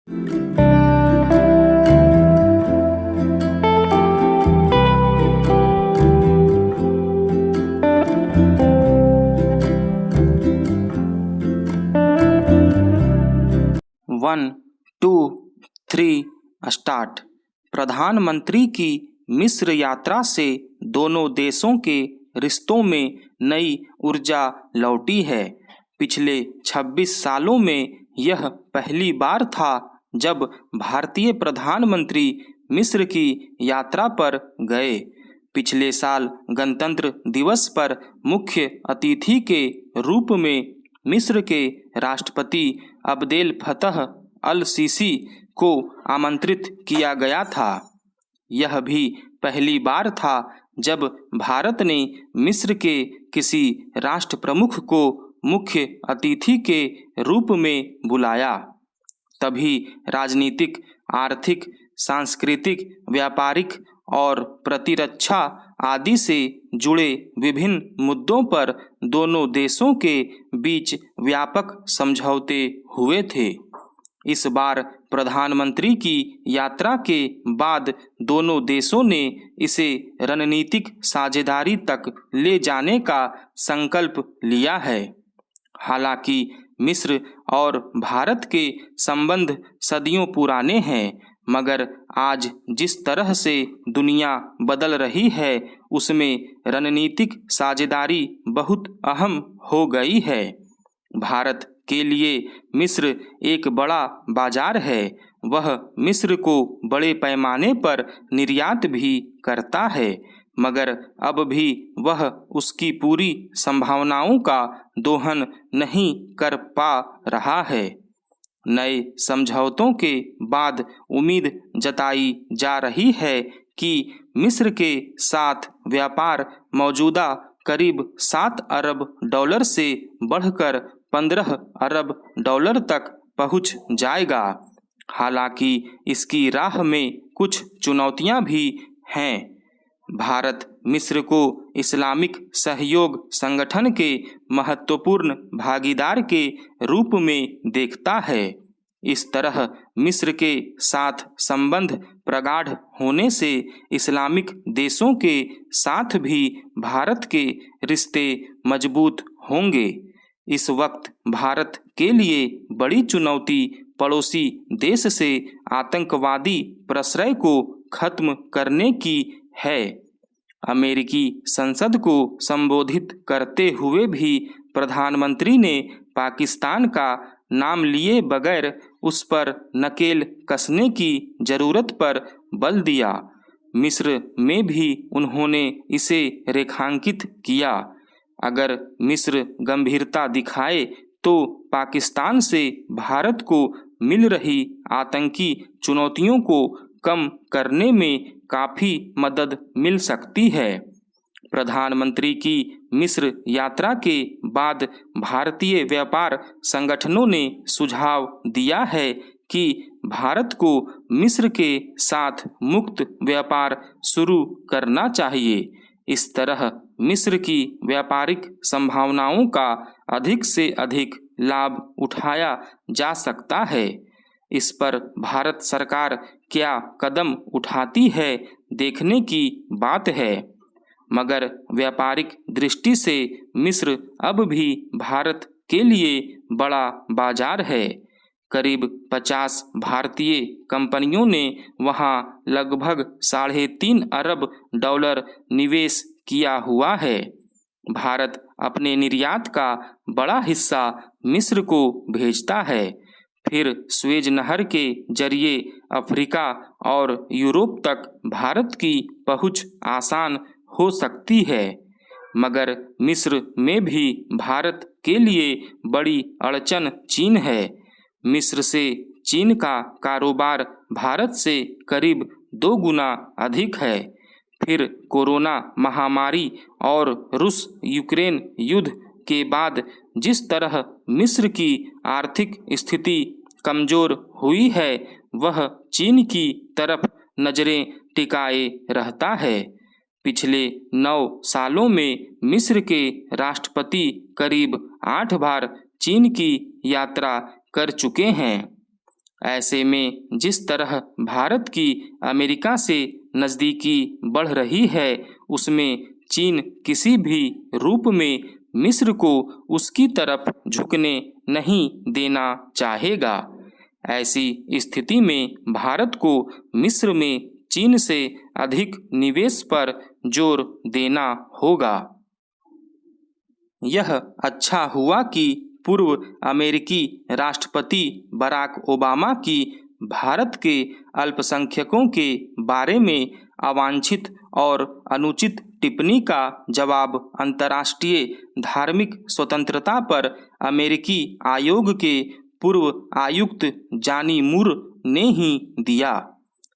1, 2, 3 start. प्रधानमंत्री की मिस्र यात्रा से दोनों देशों के रिश्तों में नई ऊर्जा लौटी है। पिछले 26 सालों में यह पहली बार था जब भारतीय प्रधानमंत्री मिस्र की यात्रा पर गए। पिछले साल गणतंत्र दिवस पर मुख्य अतिथि के रूप में मिस्र के राष्ट्रपति अब्देल फतह अल सीसी को आमंत्रित किया गया था। यह भी पहली बार था जब भारत ने मिस्र के किसी राष्ट्र प्रमुख को मुख्य अतिथि के रूप में बुलाया। तभी राजनीतिक, आर्थिक, सांस्कृतिक, व्यापारिक और प्रतिरक्षा आदि से जुड़े विभिन्न मुद्दों पर दोनों देशों के बीच व्यापक समझौते हुए थे। इस बार प्रधानमंत्री की यात्रा के बाद दोनों देशों ने इसे रणनीतिक साझेदारी तक ले जाने का संकल्प लिया है। हालांकि मिस्र और भारत के संबंध सदियों पुराने हैं, मगर आज जिस तरह से दुनिया बदल रही है उसमें रणनीतिक साझेदारी बहुत अहम हो गई है। भारत के लिए मिस्र एक बड़ा बाजार है। वह मिस्र को बड़े पैमाने पर निर्यात भी करता है, मगर अब भी वह उसकी पूरी संभावनाओं का दोहन नहीं कर पा रहा है। नए समझौतों के बाद उम्मीद जताई जा रही है कि मिस्र के साथ व्यापार मौजूदा करीब 7 अरब डॉलर से बढ़कर 15 अरब डॉलर तक पहुंच जाएगा। हालांकि इसकी राह में कुछ चुनौतियां भी हैं। भारत मिस्र को इस्लामिक सहयोग संगठन के महत्वपूर्ण भागीदार के रूप में देखता है। इस तरह मिस्र के साथ संबंध प्रगाढ़ होने से इस्लामिक देशों के साथ भी भारत के रिश्ते मजबूत होंगे। इस वक्त भारत के लिए बड़ी चुनौती पड़ोसी देश से आतंकवादी प्रश्रय को खत्म करने की है। अमेरिकी संसद को संबोधित करते हुए भी प्रधानमंत्री ने पाकिस्तान का नाम लिए बगैर उस पर नकेल कसने की जरूरत पर बल दिया। मिस्र में भी उन्होंने इसे रेखांकित किया। अगर मिस्र गंभीरता दिखाए तो पाकिस्तान से भारत को मिल रही आतंकी चुनौतियों को कम करने में काफ़ी मदद मिल सकती है। प्रधानमंत्री की मिस्र यात्रा के बाद भारतीय व्यापार संगठनों ने सुझाव दिया है कि भारत को मिस्र के साथ मुक्त व्यापार शुरू करना चाहिए। इस तरह मिस्र की व्यापारिक संभावनाओं का अधिक से अधिक लाभ उठाया जा सकता है। इस पर भारत सरकार क्या कदम उठाती है देखने की बात है, मगर व्यापारिक दृष्टि से मिस्र अब भी भारत के लिए बड़ा बाजार है। करीब 50 भारतीय कंपनियों ने वहां लगभग 3.5 अरब डॉलर निवेश किया हुआ है। भारत अपने निर्यात का बड़ा हिस्सा मिस्र को भेजता है। फिर स्वेज नहर के जरिए अफ्रीका और यूरोप तक भारत की पहुंच आसान हो सकती है। मगर मिस्र में भी भारत के लिए बड़ी अड़चन चीन है। मिस्र से चीन का कारोबार भारत से करीब 2 गुना अधिक है। फिर कोरोना महामारी और रूस यूक्रेन युद्ध के बाद जिस तरह मिस्र की आर्थिक स्थिति कमजोर हुई है, वह चीन की तरफ नजरें टिकाए रहता है। पिछले 9 सालों में मिस्र के राष्ट्रपति करीब 8 बार चीन की यात्रा कर चुके हैं। ऐसे में जिस तरह भारत की अमेरिका से नज़दीकी बढ़ रही है, उसमें चीन किसी भी रूप में मिस्र को उसकी तरफ झुकने नहीं देना चाहेगा। ऐसी स्थिति में भारत को मिस्र में चीन से अधिक निवेश पर जोर देना होगा। यह अच्छा हुआ कि पूर्व अमेरिकी राष्ट्रपति बराक ओबामा की भारत के अल्पसंख्यकों के बारे में अवांछित और अनुचित टिप्पणी का जवाब अंतर्राष्ट्रीय धार्मिक स्वतंत्रता पर अमेरिकी आयोग के पूर्व आयुक्त जॉनी मूर ने ही दिया।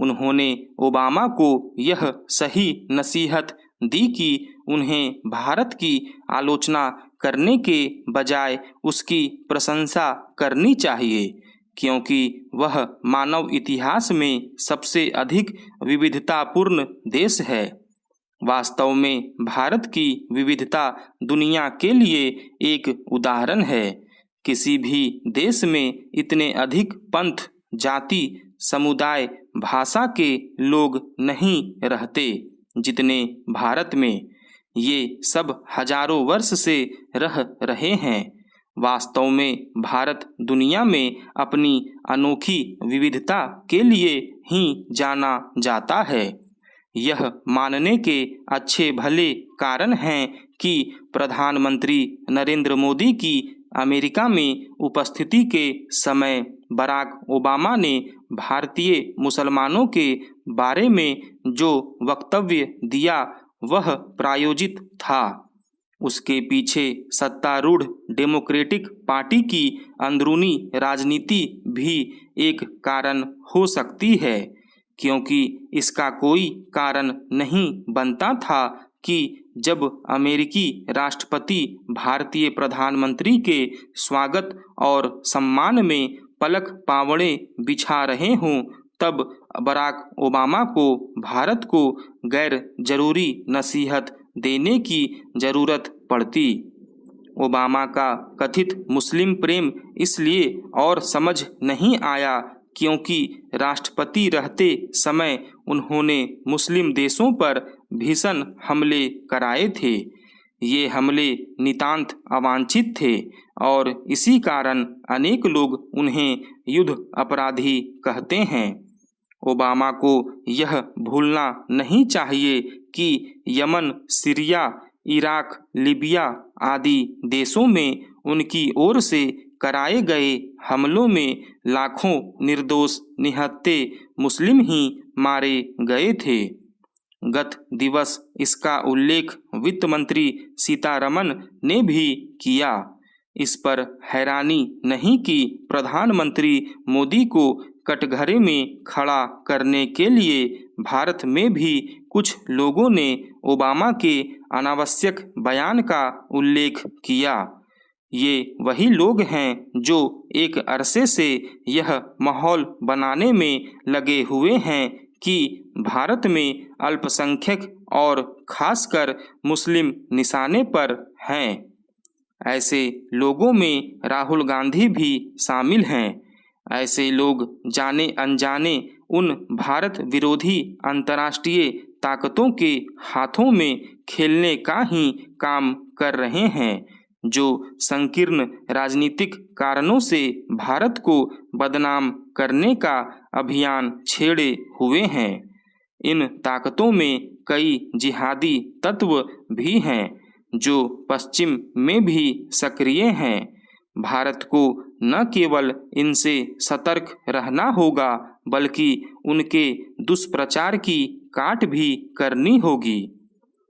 उन्होंने ओबामा को यह सही नसीहत दी कि उन्हें भारत की आलोचना करने के बजाय उसकी प्रशंसा करनी चाहिए, क्योंकि वह मानव इतिहास में सबसे अधिक विविधतापूर्ण देश है। वास्तव में भारत की विविधता दुनिया के लिए एक उदाहरण है। किसी भी देश में इतने अधिक पंथ, जाति, समुदाय, भाषा के लोग नहीं रहते जितने भारत में। ये सब हजारों वर्ष से रह रहे हैं। वास्तव में भारत दुनिया में अपनी अनोखी विविधता के लिए ही जाना जाता है। यह मानने के अच्छे भले कारण हैं कि प्रधानमंत्री नरेंद्र मोदी की अमेरिका में उपस्थिति के समय बराक ओबामा ने भारतीय मुसलमानों के बारे में जो वक्तव्य दिया वह प्रायोजित था। उसके पीछे सत्तारूढ़ डेमोक्रेटिक पार्टी की अंदरूनी राजनीति भी एक कारण हो सकती है, क्योंकि इसका कोई कारण नहीं बनता था कि जब अमेरिकी राष्ट्रपति भारतीय प्रधानमंत्री के स्वागत और सम्मान में पलक पावड़े बिछा रहे हों, तब बराक ओबामा को भारत को गैर जरूरी नसीहत देने की जरूरत पड़ती। ओबामा का कथित मुस्लिम प्रेम इसलिए और समझ नहीं आया क्योंकि राष्ट्रपति रहते समय उन्होंने मुस्लिम देशों पर भीषण हमले कराए थे। ये हमले नितांत अवांछित थे और इसी कारण अनेक लोग उन्हें युद्ध अपराधी कहते हैं। ओबामा को यह भूलना नहीं चाहिए कि यमन, सीरिया, इराक, लीबिया आदि देशों में उनकी ओर से कराए गए हमलों में लाखों निर्दोष निहत्थे मुस्लिम ही मारे गए थे। गत दिवस इसका उल्लेख वित्त मंत्री सीतारमन ने भी किया। इस पर हैरानी नहीं कि प्रधानमंत्री मोदी को कटघरे में खड़ा करने के लिए भारत में भी कुछ लोगों ने ओबामा के अनावश्यक बयान का उल्लेख किया। ये वही लोग हैं जो एक अरसे से यह माहौल बनाने में लगे हुए हैं कि भारत में अल्पसंख्यक और खासकर मुस्लिम निशाने पर हैं। ऐसे लोगों में राहुल गांधी भी शामिल हैं। ऐसे लोग जाने अनजाने उन भारत विरोधी अंतर्राष्ट्रीय ताकतों के हाथों में खेलने का ही काम कर रहे हैं, जो संकीर्ण राजनीतिक कारणों से भारत को बदनाम करने का अभियान छेड़े हुए हैं। इन ताकतों में कई जिहादी तत्व भी हैं जो पश्चिम में भी सक्रिय हैं। भारत को न केवल इनसे सतर्क रहना होगा बल्कि उनके दुष्प्रचार की काट भी करनी होगी।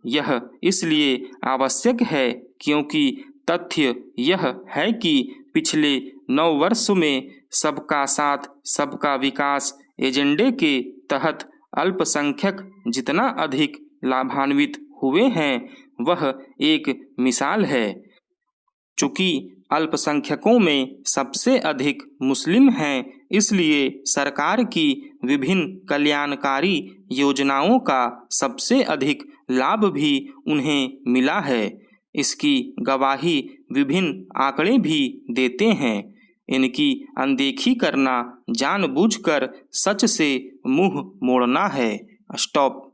यह इसलिए आवश्यक है क्योंकि तथ्य यह है कि पिछले 9 वर्षों में सबका साथ सबका विकास एजेंडे के तहत अल्पसंख्यक जितना अधिक लाभान्वित हुए हैं वह एक मिसाल है। चूँकि अल्पसंख्यकों में सबसे अधिक मुस्लिम हैं, इसलिए सरकार की विभिन्न कल्याणकारी योजनाओं का सबसे अधिक लाभ भी उन्हें मिला है। इसकी गवाही विभिन्न आंकड़े भी देते हैं। इनकी अनदेखी करना जानबूझकर सच से मुंह मोड़ना है। स्टॉप।